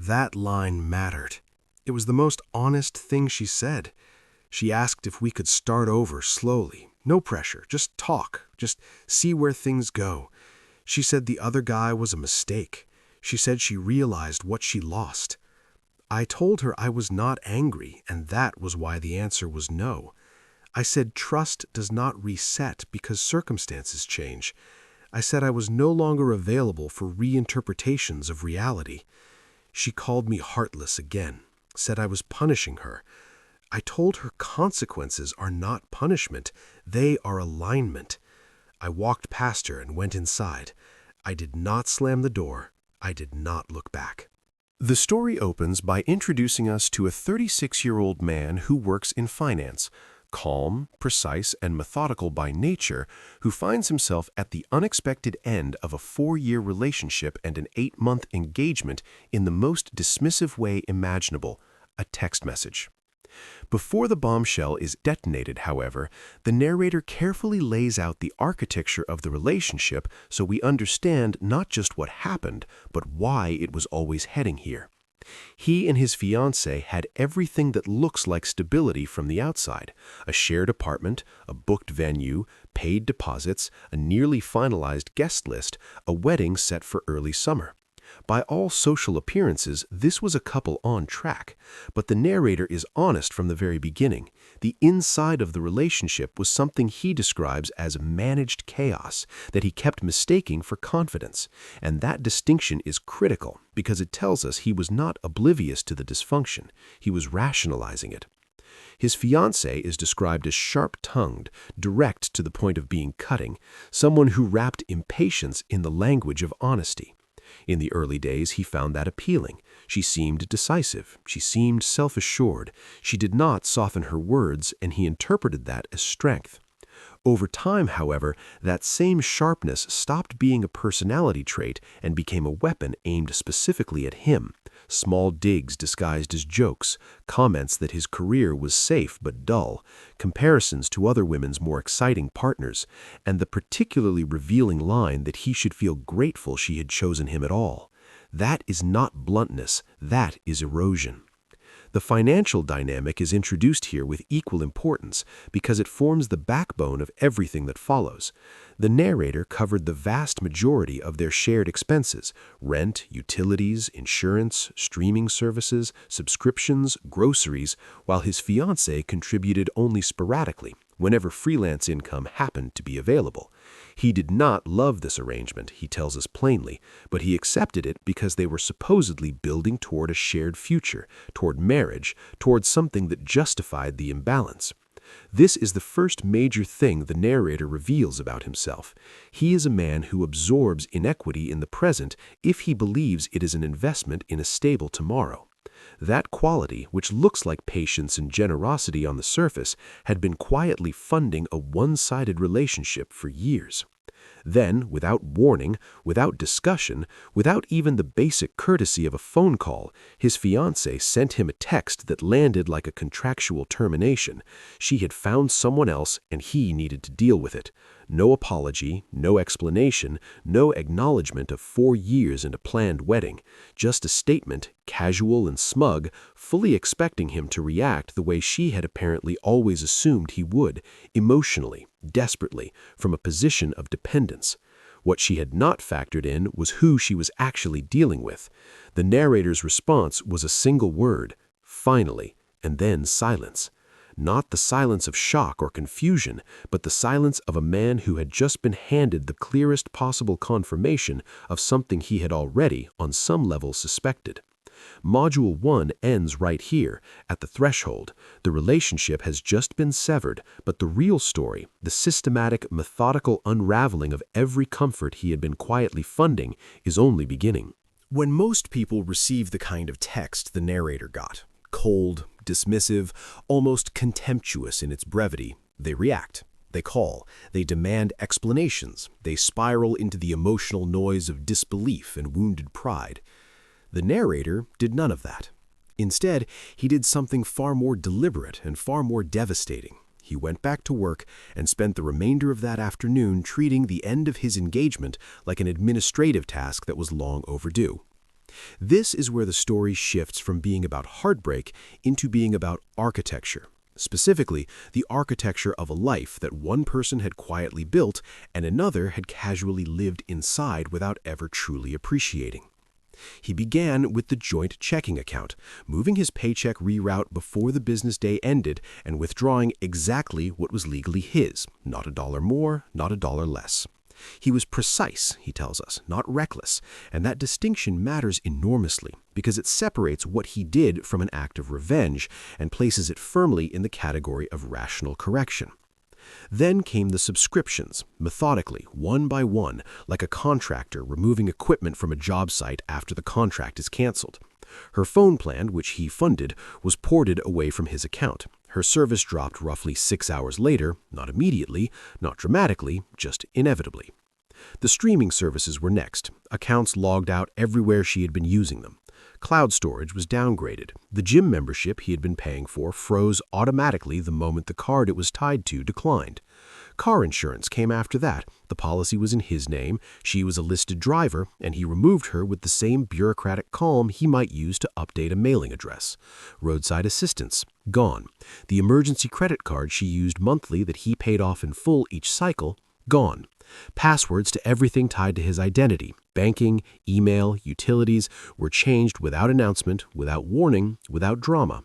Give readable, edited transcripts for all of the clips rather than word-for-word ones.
That line mattered. It was the most honest thing she said. She asked if we could start over slowly. No pressure, just talk, just see where things go. She said the other guy was a mistake. She said she realized what she lost. I told her I was not angry, and that was why the answer was no. I said trust does not reset because circumstances change. I said I was no longer available for reinterpretations of reality. She called me heartless again, said I was punishing her. I told her consequences are not punishment, they are alignment. I walked past her and went inside. I did not slam the door. I did not look back. The story opens by introducing us to a 36-year-old man who works in finance, calm, precise, and methodical by nature, who finds himself at the unexpected end of a 4-year relationship and an 8-month engagement in the most dismissive way imaginable, a text message. Before the bombshell is detonated, however, the narrator carefully lays out the architecture of the relationship so we understand not just what happened, but why it was always heading here. He and his fiancée had everything that looks like stability from the outside: a shared apartment, a booked venue, paid deposits, a nearly finalized guest list, a wedding set for early summer. By all social appearances, this was a couple on track, but the narrator is honest from the very beginning. The inside of the relationship was something he describes as managed chaos that he kept mistaking for confidence, and that distinction is critical because it tells us he was not oblivious to the dysfunction, he was rationalizing it. His fiancée is described as sharp-tongued, direct to the point of being cutting, someone who wrapped impatience in the language of honesty. In the early days, he found that appealing. She seemed decisive. She seemed self-assured. She did not soften her words, and he interpreted that as strength. Over time, however, that same sharpness stopped being a personality trait and became a weapon aimed specifically at him. Small digs disguised as jokes, comments that his career was safe but dull, comparisons to other women's more exciting partners, and the particularly revealing line that he should feel grateful she had chosen him at all. That is not bluntness, that is erosion. The financial dynamic is introduced here with equal importance because it forms the backbone of everything that follows. The narrator covered the vast majority of their shared expenses: rent, utilities, insurance, streaming services, subscriptions, groceries, while his fiancée contributed only sporadically, whenever freelance income happened to be available. He did not love this arrangement, he tells us plainly, but he accepted it because they were supposedly building toward a shared future, toward marriage, toward something that justified the imbalance. This is the first major thing the narrator reveals about himself. He is a man who absorbs inequity in the present if he believes it is an investment in a stable tomorrow. That quality, which looks like patience and generosity on the surface, had been quietly funding a one-sided relationship for years. Then, without warning, without discussion, without even the basic courtesy of a phone call, his fiancée sent him a text that landed like a contractual termination. She had found someone else and he needed to deal with it. No apology, no explanation, no acknowledgement of 4 years and a planned wedding. Just a statement, casual and smug, fully expecting him to react the way she had apparently always assumed he would, emotionally, desperately, from a position of dependence. What she had not factored in was who she was actually dealing with. The narrator's response was a single word: finally, and then silence. Not the silence of shock or confusion, but the silence of a man who had just been handed the clearest possible confirmation of something he had already, on some level, suspected. Module 1 ends right here, at the threshold. The relationship has just been severed, but the real story, the systematic, methodical unraveling of every comfort he had been quietly funding, is only beginning. When most people receive the kind of text the narrator got, cold, dismissive, almost contemptuous in its brevity, they react. They call. They demand explanations. They spiral into the emotional noise of disbelief and wounded pride. The narrator did none of that. Instead, he did something far more deliberate and far more devastating. He went back to work and spent the remainder of that afternoon treating the end of his engagement like an administrative task that was long overdue. This is where the story shifts from being about heartbreak into being about architecture. Specifically, the architecture of a life that one person had quietly built and another had casually lived inside without ever truly appreciating. He began with the joint checking account, moving his paycheck reroute before the business day ended and withdrawing exactly what was legally his, not a dollar more, not a dollar less. He was precise, he tells us, not reckless, and that distinction matters enormously because it separates what he did from an act of revenge and places it firmly in the category of rational correction. Then came the subscriptions, methodically, one by one, like a contractor removing equipment from a job site after the contract is canceled. Her phone plan, which he funded, was ported away from his account. Her service dropped roughly 6 hours later, not immediately, not dramatically, just inevitably. The streaming services were next, accounts logged out everywhere she had been using them. Cloud storage was downgraded. The gym membership he had been paying for froze automatically the moment the card it was tied to declined. Car insurance came after that. The policy was in his name, she was a listed driver, and he removed her with the same bureaucratic calm he might use to update a mailing address. Roadside assistance, gone. The emergency credit card she used monthly that he paid off in full each cycle, gone. Passwords to everything tied to his identity, banking, email, utilities, were changed without announcement, without warning, without drama.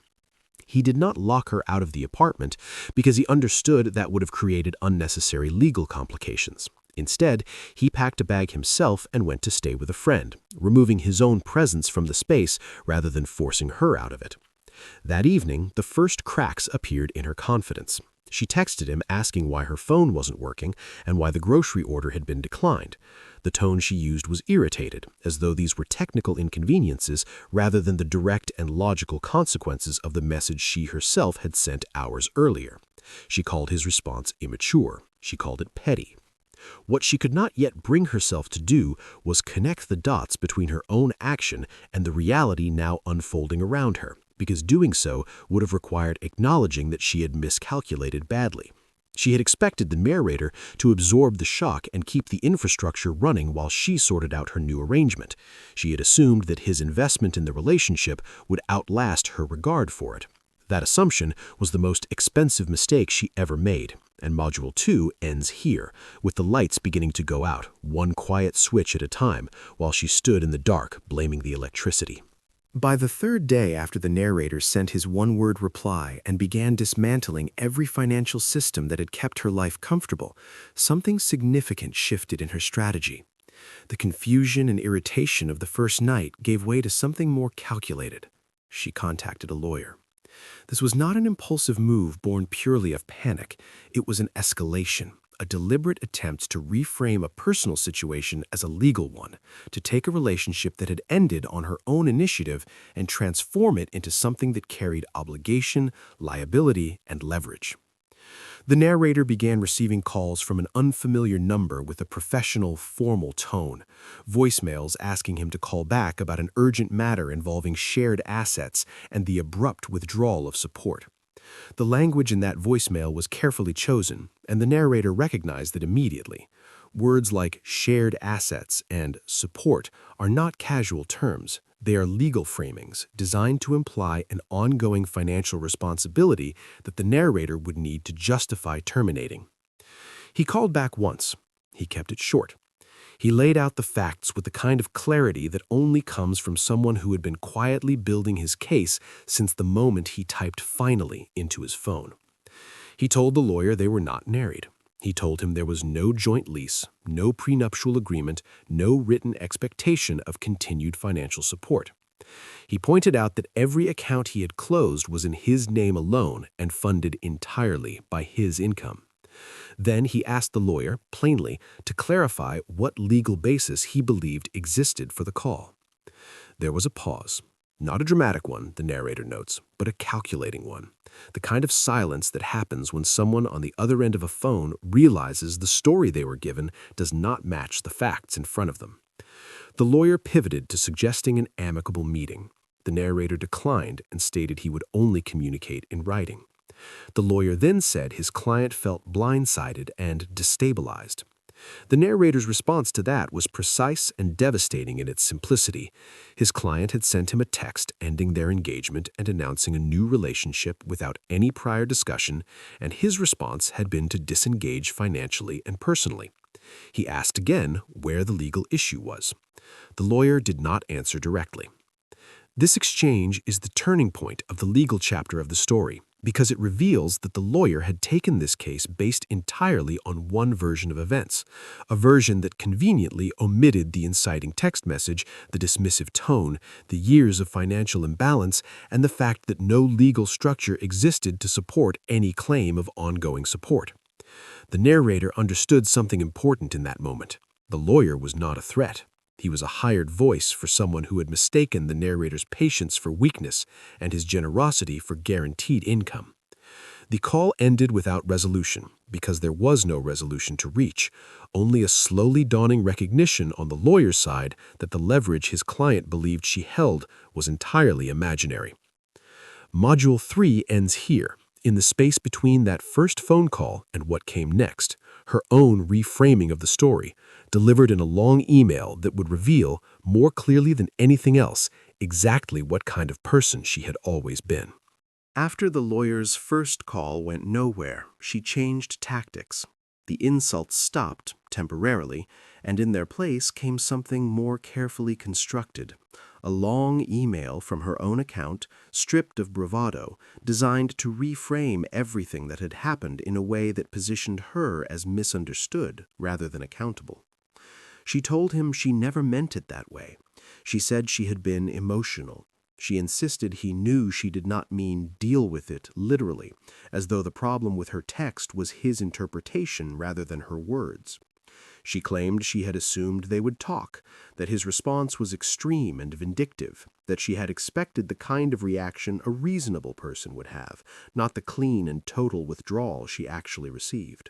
He did not lock her out of the apartment because he understood that would have created unnecessary legal complications. Instead, he packed a bag himself and went to stay with a friend, removing his own presence from the space rather than forcing her out of it. That evening, the first cracks appeared in her confidence. She texted him asking why her phone wasn't working and why the grocery order had been declined. The tone she used was irritated, as though these were technical inconveniences rather than the direct and logical consequences of the message she herself had sent hours earlier. She called his response immature. She called it petty. What she could not yet bring herself to do was connect the dots between her own action and the reality now unfolding around her, because doing so would have required acknowledging that she had miscalculated badly. She had expected the narrator to absorb the shock and keep the infrastructure running while she sorted out her new arrangement. She had assumed that his investment in the relationship would outlast her regard for it. That assumption was the most expensive mistake she ever made, and Module 2 ends here, with the lights beginning to go out, one quiet switch at a time, while she stood in the dark, blaming the electricity. By the third day after the narrator sent his one-word reply and began dismantling every financial system that had kept her life comfortable, something significant shifted in her strategy. The confusion and irritation of the first night gave way to something more calculated. She contacted a lawyer. This was not an impulsive move born purely of panic. It was an escalation, a deliberate attempt to reframe a personal situation as a legal one, to take a relationship that had ended on her own initiative and transform it into something that carried obligation, liability, and leverage. The narrator began receiving calls from an unfamiliar number with a professional, formal tone, voicemails asking him to call back about an urgent matter involving shared assets and the abrupt withdrawal of support. The language in that voicemail was carefully chosen, and the narrator recognized it immediately. Words like shared assets and support are not casual terms. They are legal framings designed to imply an ongoing financial responsibility that the narrator would need to justify terminating. He called back once. He kept it short. He laid out the facts with the kind of clarity that only comes from someone who had been quietly building his case since the moment he typed "finally" into his phone. He told the lawyer they were not married. He told him there was no joint lease, no prenuptial agreement, no written expectation of continued financial support. He pointed out that every account he had closed was in his name alone and funded entirely by his income. Then he asked the lawyer, plainly, to clarify what legal basis he believed existed for the call. There was a pause. Not a dramatic one, the narrator notes, but a calculating one. The kind of silence that happens when someone on the other end of a phone realizes the story they were given does not match the facts in front of them. The lawyer pivoted to suggesting an amicable meeting. The narrator declined and stated he would only communicate in writing. The lawyer then said his client felt blindsided and destabilized. The narrator's response to that was precise and devastating in its simplicity. His client had sent him a text ending their engagement and announcing a new relationship without any prior discussion, and his response had been to disengage financially and personally. He asked again where the legal issue was. The lawyer did not answer directly. This exchange is the turning point of the legal chapter of the story, because it reveals that the lawyer had taken this case based entirely on one version of events, a version that conveniently omitted the inciting text message, the dismissive tone, the years of financial imbalance, and the fact that no legal structure existed to support any claim of ongoing support. The narrator understood something important in that moment. The lawyer was not a threat. He was a hired voice for someone who had mistaken the narrator's patience for weakness and his generosity for guaranteed income. The call ended without resolution, because there was no resolution to reach, only a slowly dawning recognition on the lawyer's side that the leverage his client believed she held was entirely imaginary. Module 3 ends here, in the space between that first phone call and what came next, her own reframing of the story, delivered in a long email that would reveal, more clearly than anything else, exactly what kind of person she had always been. After the lawyer's first call went nowhere, she changed tactics. The insults stopped, temporarily, and in their place came something more carefully constructed. A long email from her own account, stripped of bravado, designed to reframe everything that had happened in a way that positioned her as misunderstood rather than accountable. She told him she never meant it that way. She said she had been emotional. She insisted he knew she did not mean deal with it literally, as though the problem with her text was his interpretation rather than her words. She claimed she had assumed they would talk, that his response was extreme and vindictive, that she had expected the kind of reaction a reasonable person would have, not the clean and total withdrawal she actually received.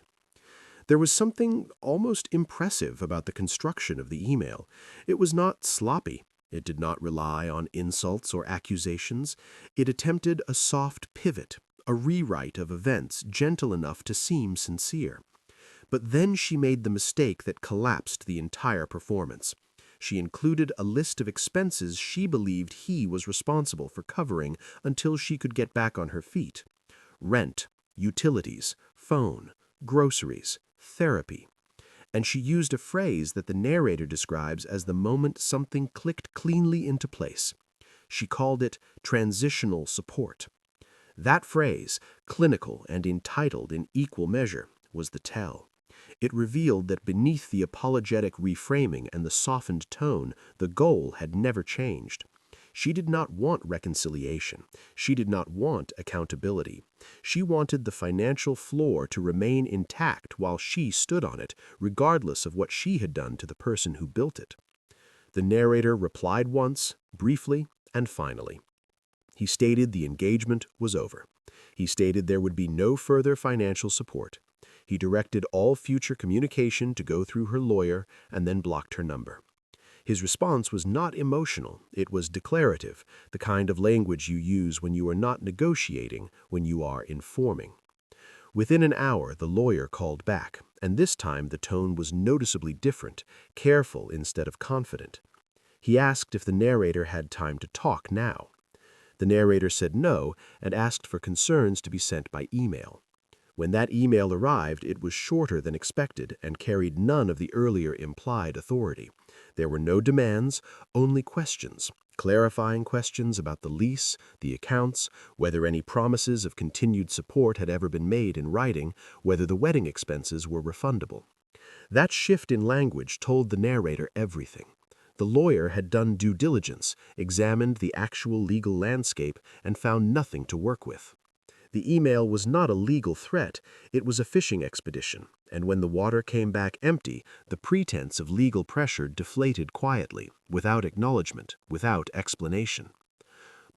There was something almost impressive about the construction of the email. It was not sloppy. It did not rely on insults or accusations. It attempted a soft pivot, a rewrite of events gentle enough to seem sincere. But then she made the mistake that collapsed the entire performance. She included a list of expenses she believed he was responsible for covering until she could get back on her feet. Rent, utilities, phone, groceries, therapy. And she used a phrase that the narrator describes as the moment something clicked cleanly into place. She called it transitional support. That phrase, clinical and entitled in equal measure, was the tell. It revealed that beneath the apologetic reframing and the softened tone, the goal had never changed. She did not want reconciliation. She did not want accountability. She wanted the financial floor to remain intact while she stood on it, regardless of what she had done to the person who built it. The narrator replied once, briefly, and finally. He stated the engagement was over. He stated there would be no further financial support. He directed all future communication to go through her lawyer and then blocked her number. His response was not emotional, it was declarative, the kind of language you use when you are not negotiating, when you are informing. Within an hour, the lawyer called back, and this time the tone was noticeably different, careful instead of confident. He asked if the narrator had time to talk now. The narrator said no and asked for concerns to be sent by email. When that email arrived, it was shorter than expected and carried none of the earlier implied authority. There were no demands, only questions, clarifying questions about the lease, the accounts, whether any promises of continued support had ever been made in writing, whether the wedding expenses were refundable. That shift in language told the narrator everything. The lawyer had done due diligence, examined the actual legal landscape, and found nothing to work with. The email was not a legal threat, it was a fishing expedition, and when the water came back empty, the pretense of legal pressure deflated quietly, without acknowledgement, without explanation.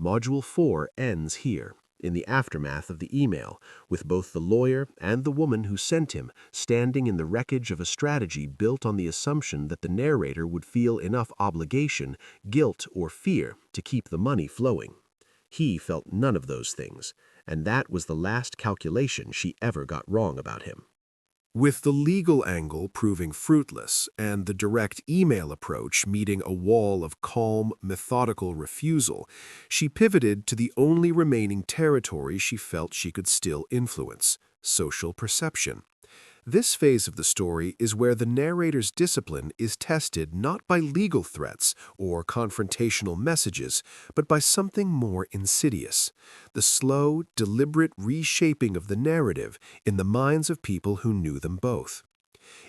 Module 4 ends here, in the aftermath of the email, with both the lawyer and the woman who sent him standing in the wreckage of a strategy built on the assumption that the narrator would feel enough obligation, guilt, or fear to keep the money flowing. He felt none of those things, and that was the last calculation she ever got wrong about him. With the legal angle proving fruitless and the direct email approach meeting a wall of calm, methodical refusal, she pivoted to the only remaining territory she felt she could still influence: social perception. This phase of the story is where the narrator's discipline is tested not by legal threats or confrontational messages, but by something more insidious: the slow, deliberate reshaping of the narrative in the minds of people who knew them both.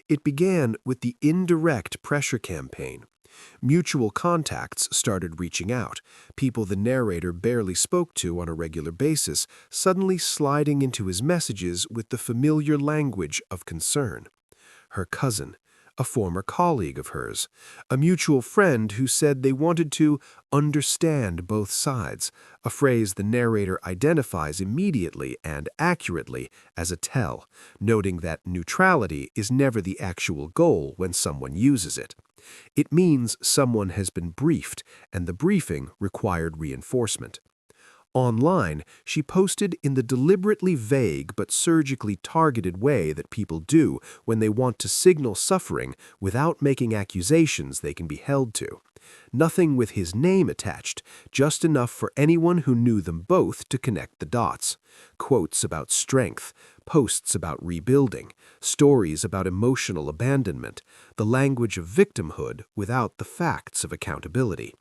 It began with the indirect pressure campaign. Mutual contacts started reaching out, people the narrator barely spoke to on a regular basis, suddenly sliding into his messages with the familiar language of concern. Her cousin, a former colleague of hers, a mutual friend who said they wanted to understand both sides, a phrase the narrator identifies immediately and accurately as a tell, noting that neutrality is never the actual goal when someone uses it. It means someone has been briefed, and the briefing required reinforcement. Online, she posted in the deliberately vague but surgically targeted way that people do when they want to signal suffering without making accusations they can be held to. Nothing with his name attached, just enough for anyone who knew them both to connect the dots. Quotes about strength, posts about rebuilding, stories about emotional abandonment, the language of victimhood without the facts of accountability.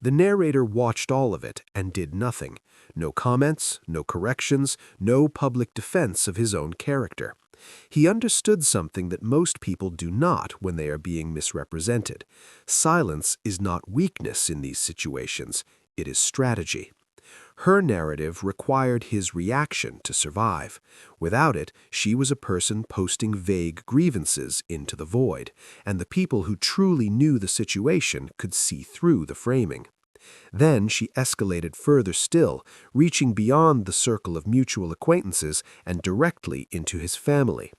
The narrator watched all of it and did nothing. No comments, no corrections, no public defense of his own character. He understood something that most people do not when they are being misrepresented. Silence is not weakness in these situations, it is strategy. Her narrative required his reaction to survive. Without it, she was a person posting vague grievances into the void, and the people who truly knew the situation could see through the framing. Then she escalated further still, reaching beyond the circle of mutual acquaintances and directly into his family.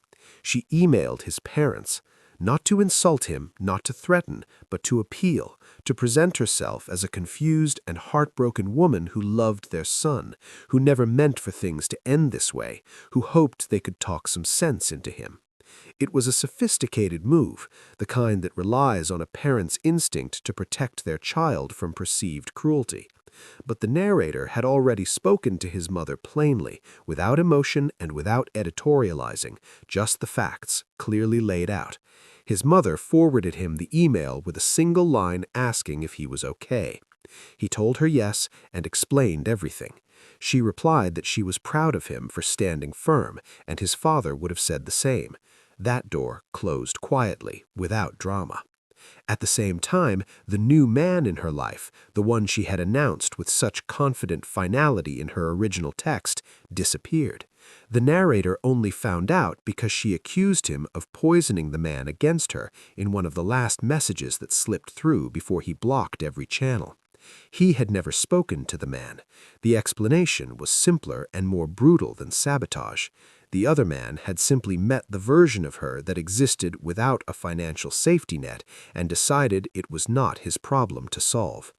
She emailed his parents, not to insult him, not to threaten, but to appeal, to present herself as a confused and heartbroken woman who loved their son, who never meant for things to end this way, who hoped they could talk some sense into him. It was a sophisticated move, the kind that relies on a parent's instinct to protect their child from perceived cruelty. But the narrator had already spoken to his mother plainly, without emotion and without editorializing, just the facts, clearly laid out. His mother forwarded him the email with a single line asking if he was okay. He told her yes and explained everything. She replied that she was proud of him for standing firm, and his father would have said the same. That door closed quietly, without drama. At the same time, the new man in her life, the one she had announced with such confident finality in her original text, disappeared. The narrator only found out because she accused him of poisoning the man against her in one of the last messages that slipped through before he blocked every channel. He had never spoken to the man. The explanation was simpler and more brutal than sabotage. The other man had simply met the version of her that existed without a financial safety net and decided it was not his problem to solve.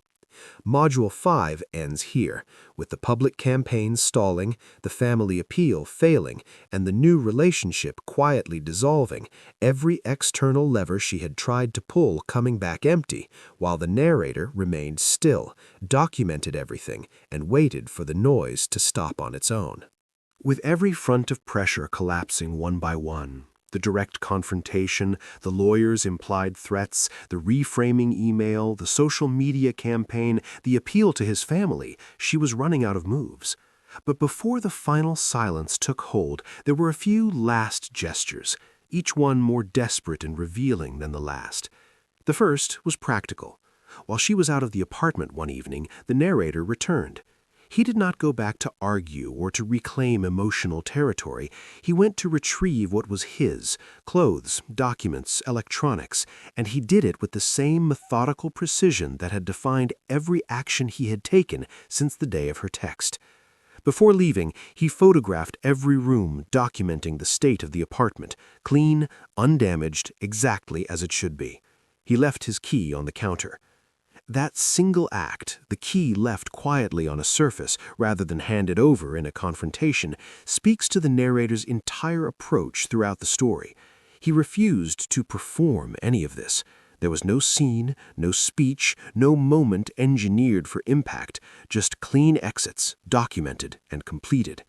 Module 5 ends here, with the public campaign stalling, the family appeal failing, and the new relationship quietly dissolving, every external lever she had tried to pull coming back empty, while the narrator remained still, documented everything, and waited for the noise to stop on its own. With every front of pressure collapsing one by one, the direct confrontation, the lawyer's implied threats, the reframing email, the social media campaign, the appeal to his family, she was running out of moves. But before the final silence took hold, there were a few last gestures, each one more desperate and revealing than the last. The first was practical. While she was out of the apartment one evening, the narrator returned. He did not go back to argue or to reclaim emotional territory. He went to retrieve what was his: clothes, documents, electronics, and he did it with the same methodical precision that had defined every action he had taken since the day of her text. Before leaving, he photographed every room, documenting the state of the apartment, clean, undamaged, exactly as it should be. He left his key on the counter. That single act, the key left quietly on a surface rather than handed over in a confrontation, speaks to the narrator's entire approach throughout the story. He refused to perform any of this. There was no scene, no speech, no moment engineered for impact, just clean exits, documented and completed.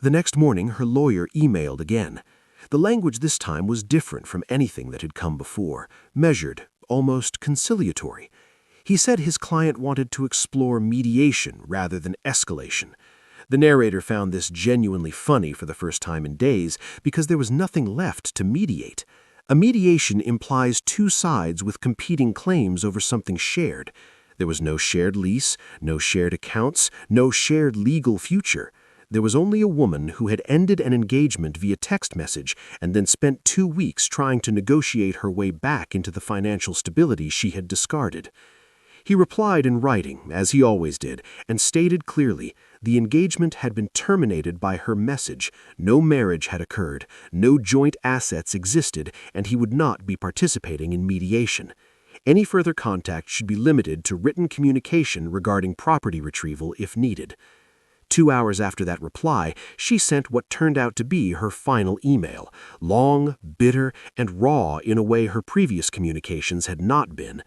The next morning, her lawyer emailed again. The language this time was different from anything that had come before, measured, almost conciliatory. He said his client wanted to explore mediation rather than escalation. The narrator found this genuinely funny for the first time in days because there was nothing left to mediate. A mediation implies two sides with competing claims over something shared. There was no shared lease, no shared accounts, no shared legal future. There was only a woman who had ended an engagement via text message and then spent 2 weeks trying to negotiate her way back into the financial stability she had discarded. He replied in writing, as he always did, and stated clearly the engagement had been terminated by her message, no marriage had occurred, no joint assets existed, and he would not be participating in mediation. Any further contact should be limited to written communication regarding property retrieval if needed. 2 hours after that reply, she sent what turned out to be her final email, long, bitter, and raw in a way her previous communications had not been.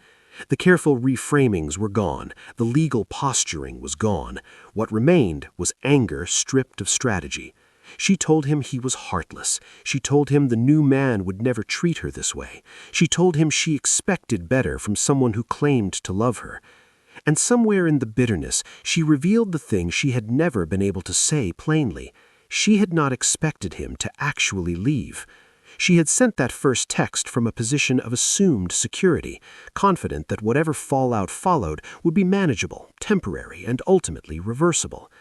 The careful reframings were gone, the legal posturing was gone. What remained was anger stripped of strategy. She told him he was heartless. She told him the new man would never treat her this way. She told him she expected better from someone who claimed to love her. And somewhere in the bitterness, she revealed the thing she had never been able to say plainly. She had not expected him to actually leave. She had sent that first text from a position of assumed security, confident that whatever fallout followed would be manageable, temporary, and ultimately reversible.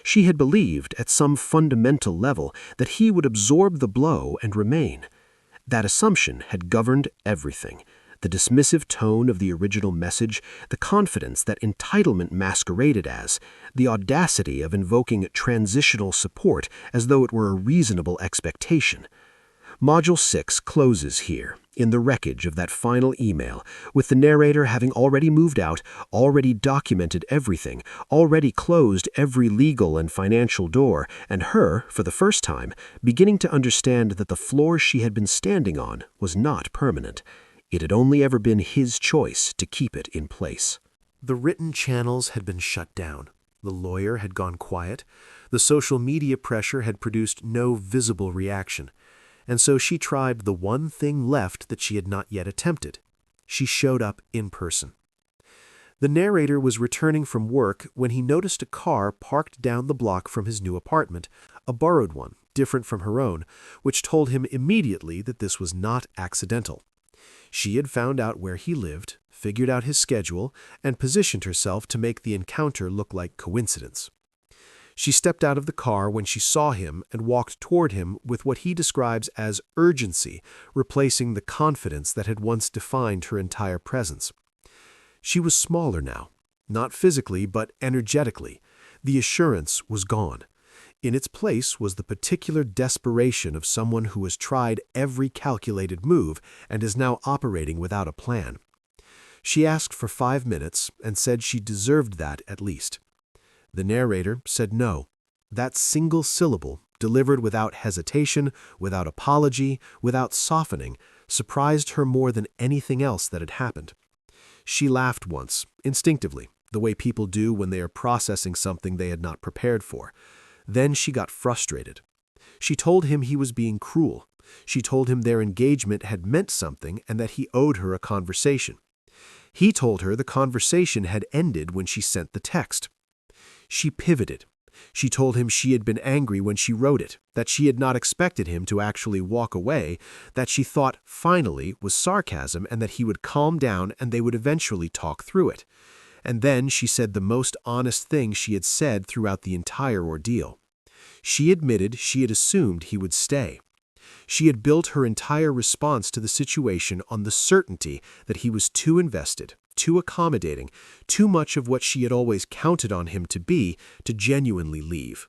She had believed, at some fundamental level, that he would absorb the blow and remain. That assumption had governed everything. The dismissive tone of the original message, the confidence that entitlement masqueraded as, the audacity of invoking transitional support as though it were a reasonable expectation. Module 6 closes here, in the wreckage of that final email, with the narrator having already moved out, already documented everything, already closed every legal and financial door, and her, for the first time, beginning to understand that the floor she had been standing on was not permanent. It had only ever been his choice to keep it in place. The written channels had been shut down. The lawyer had gone quiet. The social media pressure had produced no visible reaction. And so she tried the one thing left that she had not yet attempted. She showed up in person. The narrator was returning from work when he noticed a car parked down the block from his new apartment, a borrowed one, different from her own, which told him immediately that this was not accidental. She had found out where he lived, figured out his schedule, and positioned herself to make the encounter look like coincidence. She stepped out of the car when she saw him and walked toward him with what he describes as urgency, replacing the confidence that had once defined her entire presence. She was smaller now, not physically but energetically. The assurance was gone. In its place was the particular desperation of someone who has tried every calculated move and is now operating without a plan. She asked for 5 minutes and said she deserved that at least. The narrator said no. That single syllable, delivered without hesitation, without apology, without softening, surprised her more than anything else that had happened. She laughed once, instinctively, the way people do when they are processing something they had not prepared for. Then she got frustrated. She told him he was being cruel. She told him their engagement had meant something and that he owed her a conversation. He told her the conversation had ended when she sent the text. She pivoted. She told him she had been angry when she wrote it, that she had not expected him to actually walk away, that she thought finally was sarcasm and that he would calm down and they would eventually talk through it. And then she said the most honest thing she had said throughout the entire ordeal. She admitted she had assumed he would stay. She had built her entire response to the situation on the certainty that he was too invested, too accommodating, too much of what she had always counted on him to be, to genuinely leave.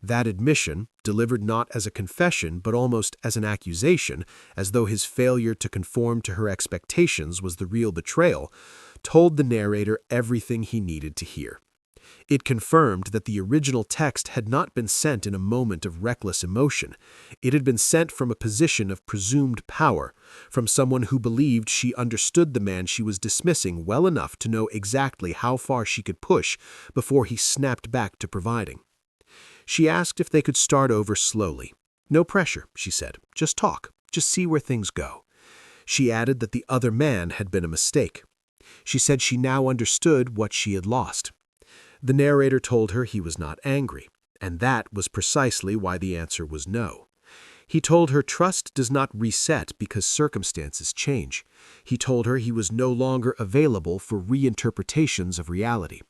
That admission, delivered not as a confession but almost as an accusation, as though his failure to conform to her expectations was the real betrayal, told the narrator everything he needed to hear. It confirmed that the original text had not been sent in a moment of reckless emotion. It had been sent from a position of presumed power, from someone who believed she understood the man she was dismissing well enough to know exactly how far she could push before he snapped back to providing. She asked if they could start over slowly. No pressure, she said. Just talk. Just see where things go. She added that the other man had been a mistake. She said she now understood what she had lost. The narrator told her he was not angry, and that was precisely why the answer was no. He told her trust does not reset because circumstances change. He told her he was no longer available for reinterpretations of reality.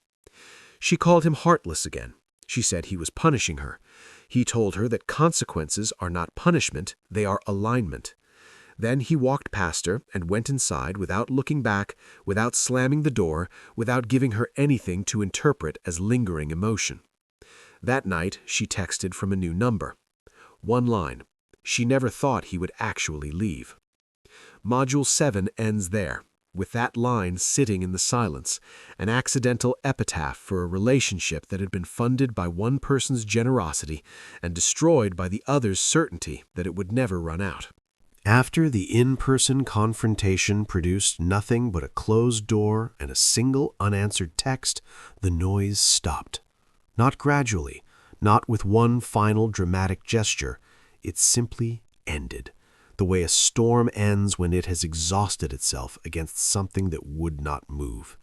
She called him heartless again. She said he was punishing her. He told her that consequences are not punishment, they are alignment. Then he walked past her and went inside without looking back, without slamming the door, without giving her anything to interpret as lingering emotion. That night, she texted from a new number. One line. She never thought he would actually leave. Module 7 ends there, with that line sitting in the silence, an accidental epitaph for a relationship that had been funded by one person's generosity and destroyed by the other's certainty that it would never run out. After the in-person confrontation produced nothing but a closed door and a single unanswered text, the noise stopped. Not gradually, not with one final dramatic gesture. It simply ended, the way a storm ends when it has exhausted itself against something that would not move.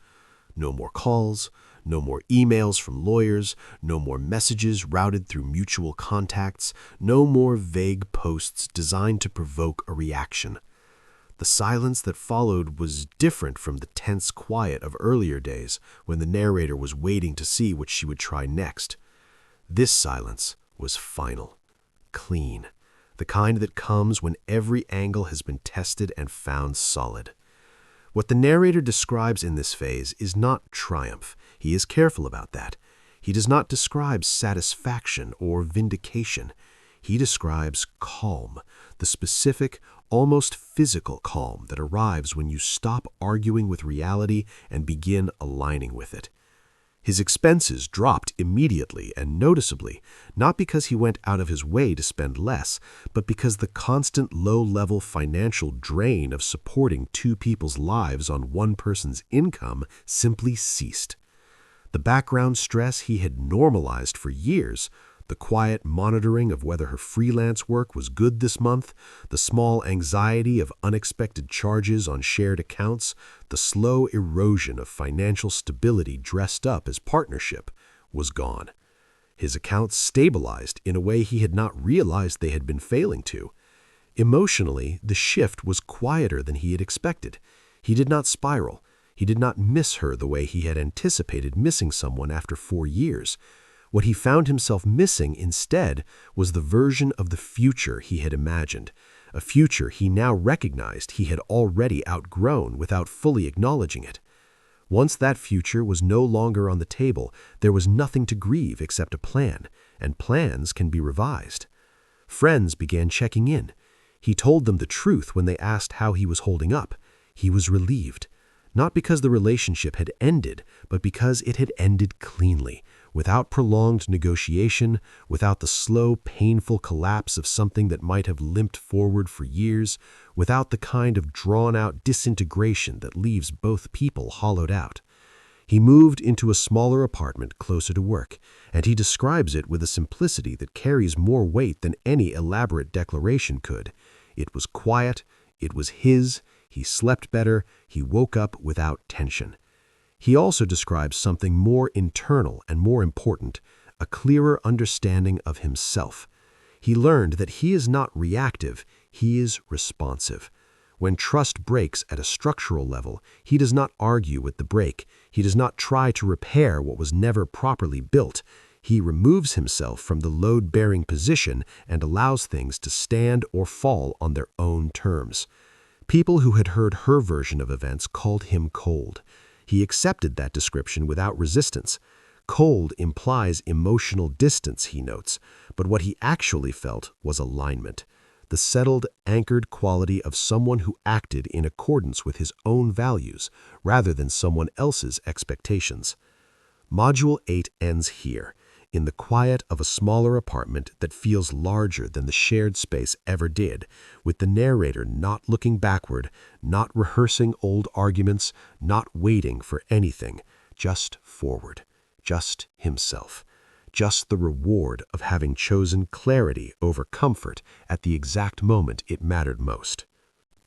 No more calls, no more emails from lawyers, no more messages routed through mutual contacts, no more vague posts designed to provoke a reaction. The silence that followed was different from the tense quiet of earlier days when the narrator was waiting to see what she would try next. This silence was final, clean, the kind that comes when every angle has been tested and found solid. What the narrator describes in this phase is not triumph. He is careful about that. He does not describe satisfaction or vindication. He describes calm, the specific, almost physical calm that arrives when you stop arguing with reality and begin aligning with it. His expenses dropped immediately and noticeably, not because he went out of his way to spend less, but because the constant low-level financial drain of supporting two people's lives on one person's income simply ceased. The background stress he had normalized for years, the quiet monitoring of whether her freelance work was good this month, the small anxiety of unexpected charges on shared accounts, the slow erosion of financial stability dressed up as partnership, was gone. His accounts stabilized in a way he had not realized they had been failing to. Emotionally, the shift was quieter than he had expected. He did not spiral. He did not miss her the way he had anticipated missing someone after 4 years. What he found himself missing instead was the version of the future he had imagined, a future he now recognized he had already outgrown without fully acknowledging it. Once that future was no longer on the table, there was nothing to grieve except a plan, and plans can be revised. Friends began checking in. He told them the truth when they asked how he was holding up. He was relieved, not because the relationship had ended, but because it had ended cleanly, without prolonged negotiation, without the slow, painful collapse of something that might have limped forward for years, without the kind of drawn-out disintegration that leaves both people hollowed out. He moved into a smaller apartment closer to work, and he describes it with a simplicity that carries more weight than any elaborate declaration could. It was quiet, it was his, he slept better, he woke up without tension. He also describes something more internal and more important, a clearer understanding of himself. He learned that he is not reactive, he is responsive. When trust breaks at a structural level, he does not argue with the break. He does not try to repair what was never properly built. He removes himself from the load-bearing position and allows things to stand or fall on their own terms. People who had heard her version of events called him cold. He accepted that description without resistance. Cold implies emotional distance, he notes, but what he actually felt was alignment. the settled, anchored quality of someone who acted in accordance with his own values rather than someone else's expectations. Module 8 ends here, in the quiet of a smaller apartment that feels larger than the shared space ever did, with the narrator not looking backward, not rehearsing old arguments, not waiting for anything, just forward, just himself, just the reward of having chosen clarity over comfort at the exact moment it mattered most.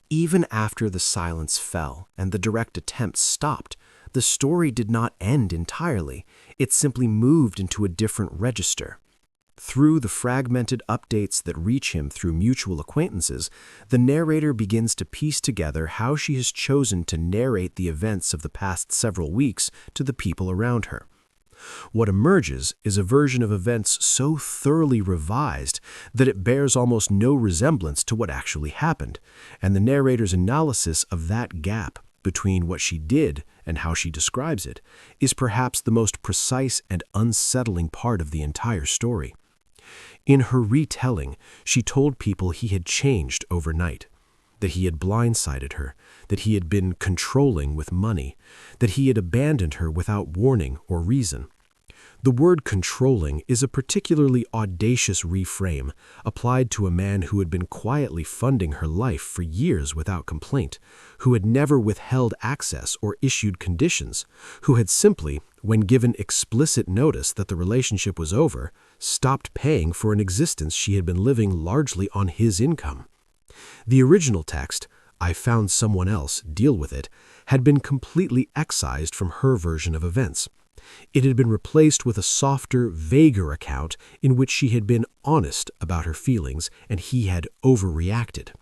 Even after the silence fell and the direct attempts stopped, the story did not end entirely. It simply moved into a different register. Through the fragmented updates that reach him through mutual acquaintances, the narrator begins to piece together how she has chosen to narrate the events of the past several weeks to the people around her. What emerges is a version of events so thoroughly revised that it bears almost no resemblance to what actually happened, and the narrator's analysis of that gap between what she did and how she describes it is perhaps the most precise and unsettling part of the entire story. In her retelling, she told people he had changed overnight, that he had blindsided her, that he had been controlling with money, that he had abandoned her without warning or reason. The word controlling is a particularly audacious reframe applied to a man who had been quietly funding her life for years without complaint, who had never withheld access or issued conditions, who had simply, when given explicit notice that the relationship was over, stopped paying for an existence she had been living largely on his income. The original text, "I found someone else, deal with it," had been completely excised from her version of events. It had been replaced with a softer, vaguer account in which she had been honest about her feelings and he had overreacted.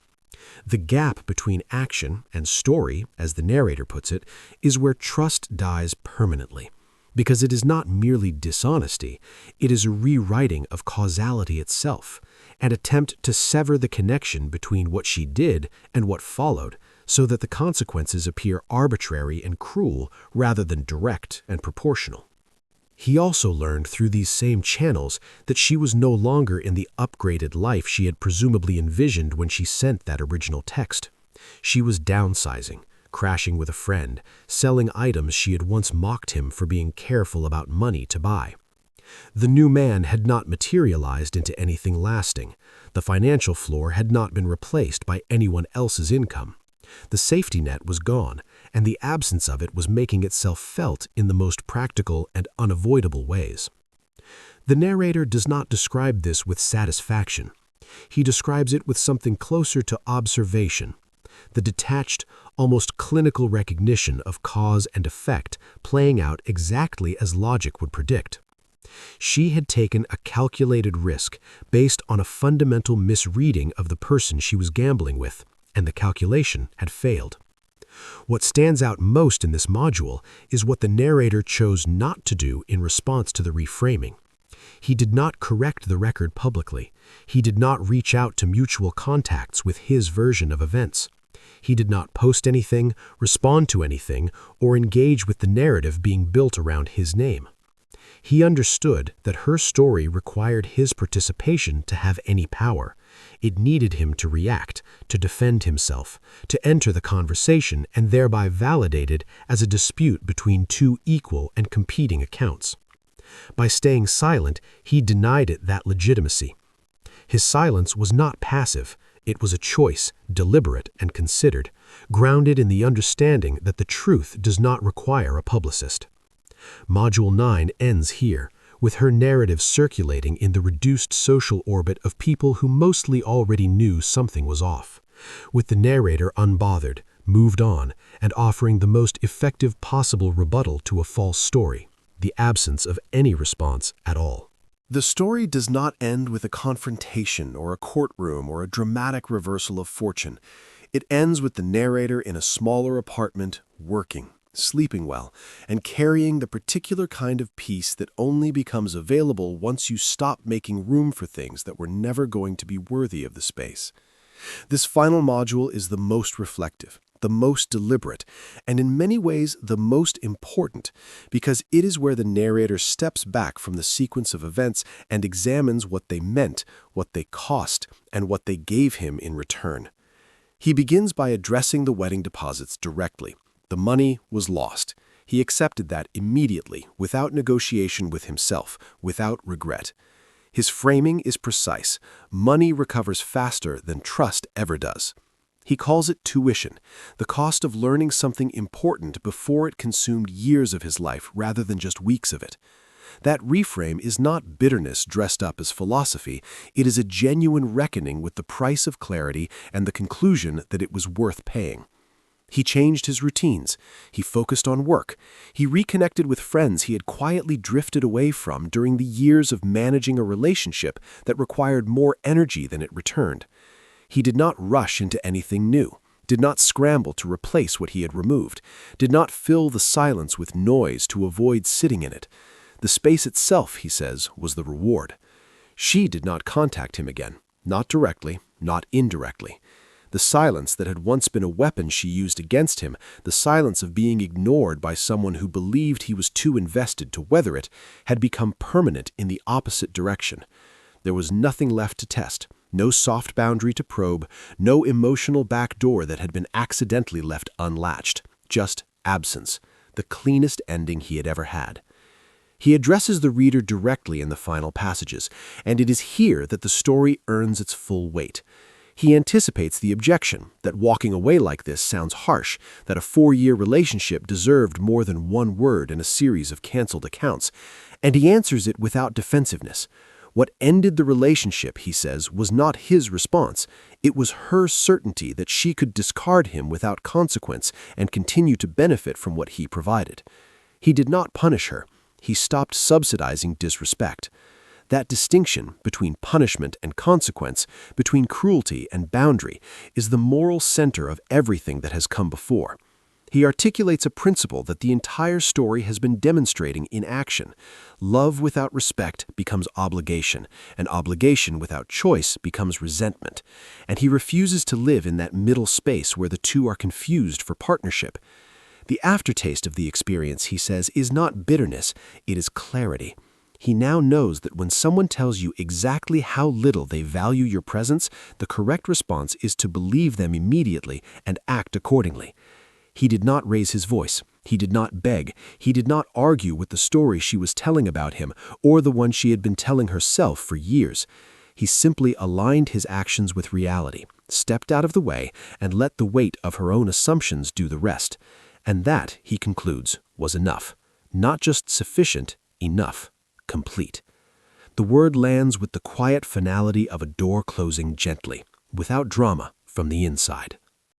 The gap between action and story, as the narrator puts it, is where trust dies permanently, because it is not merely dishonesty, it is a rewriting of causality itself, an attempt to sever the connection between what she did and what followed, so that the consequences appear arbitrary and cruel rather than direct and proportional. He also learned through these same channels that she was no longer in the upgraded life she had presumably envisioned when she sent that original text. She was downsizing, crashing with a friend, selling items she had once mocked him for being careful about money to buy. The new man had not materialized into anything lasting. The financial floor had not been replaced by anyone else's income. The safety net was gone, and the absence of it was making itself felt in the most practical and unavoidable ways. The narrator does not describe this with satisfaction. He describes it with something closer to observation, the detached, almost clinical recognition of cause and effect playing out exactly as logic would predict. She had taken a calculated risk based on a fundamental misreading of the person she was gambling with, and the calculation had failed. What stands out most in this module is what the narrator chose not to do in response to the reframing. He did not correct the record publicly. He did not reach out to mutual contacts with his version of events. He did not post anything, respond to anything, or engage with the narrative being built around his name. He understood that her story required his participation to have any power. It needed him to react, to defend himself, to enter the conversation and thereby validate it as a dispute between two equal and competing accounts. By staying silent, he denied it that legitimacy. His silence was not passive. It was a choice, deliberate and considered, grounded in the understanding that the truth does not require a publicist. Module 9 ends here, with her narrative circulating in the reduced social orbit of people who mostly already knew something was off, with the narrator unbothered, moved on, and offering the most effective possible rebuttal to a false story, the absence of any response at all. The story does not end with a confrontation or a courtroom or a dramatic reversal of fortune. It ends with the narrator in a smaller apartment, working, sleeping well, and carrying the particular kind of peace that only becomes available once you stop making room for things that were never going to be worthy of the space. This final module is the most reflective, the most deliberate, and in many ways the most important, because it is where the narrator steps back from the sequence of events and examines what they meant, what they cost, and what they gave him in return. He begins by addressing the wedding deposits directly. The money was lost. He accepted that immediately, without negotiation with himself, without regret. His framing is precise. Money recovers faster than trust ever does. He calls it tuition, the cost of learning something important before it consumed years of his life rather than just weeks of it. That reframe is not bitterness dressed up as philosophy. It is a genuine reckoning with the price of clarity and the conclusion that it was worth paying. He changed his routines. He focused on work. He reconnected with friends he had quietly drifted away from during the years of managing a relationship that required more energy than it returned. He did not rush into anything new, did not scramble to replace what he had removed, did not fill the silence with noise to avoid sitting in it. The space itself, he says, was the reward. She did not contact him again, not directly, not indirectly. The silence that had once been a weapon she used against him, the silence of being ignored by someone who believed he was too invested to weather it, had become permanent in the opposite direction. There was nothing left to test, no soft boundary to probe, no emotional back door that had been accidentally left unlatched, just absence, the cleanest ending he had ever had. He addresses the reader directly in the final passages, and it is here that the story earns its full weight. He anticipates the objection that walking away like this sounds harsh, that a 4-year relationship deserved more than one word in a series of canceled accounts, and he answers it without defensiveness. What ended the relationship, he says, was not his response. It was her certainty that she could discard him without consequence and continue to benefit from what he provided. He did not punish her. He stopped subsidizing disrespect. That distinction between punishment and consequence, between cruelty and boundary, is the moral center of everything that has come before. He articulates a principle that the entire story has been demonstrating in action. Love without respect becomes obligation, and obligation without choice becomes resentment. And he refuses to live in that middle space where the two are confused for partnership. The aftertaste of the experience, he says, is not bitterness, it is clarity. He now knows that when someone tells you exactly how little they value your presence, the correct response is to believe them immediately and act accordingly. He did not raise his voice. He did not beg. He did not argue with the story she was telling about him or the one she had been telling herself for years. He simply aligned his actions with reality, stepped out of the way, and let the weight of her own assumptions do the rest. And that, he concludes, was enough. Not just sufficient, enough. Complete. The word lands with the quiet finality of a door closing gently, without drama, from the inside.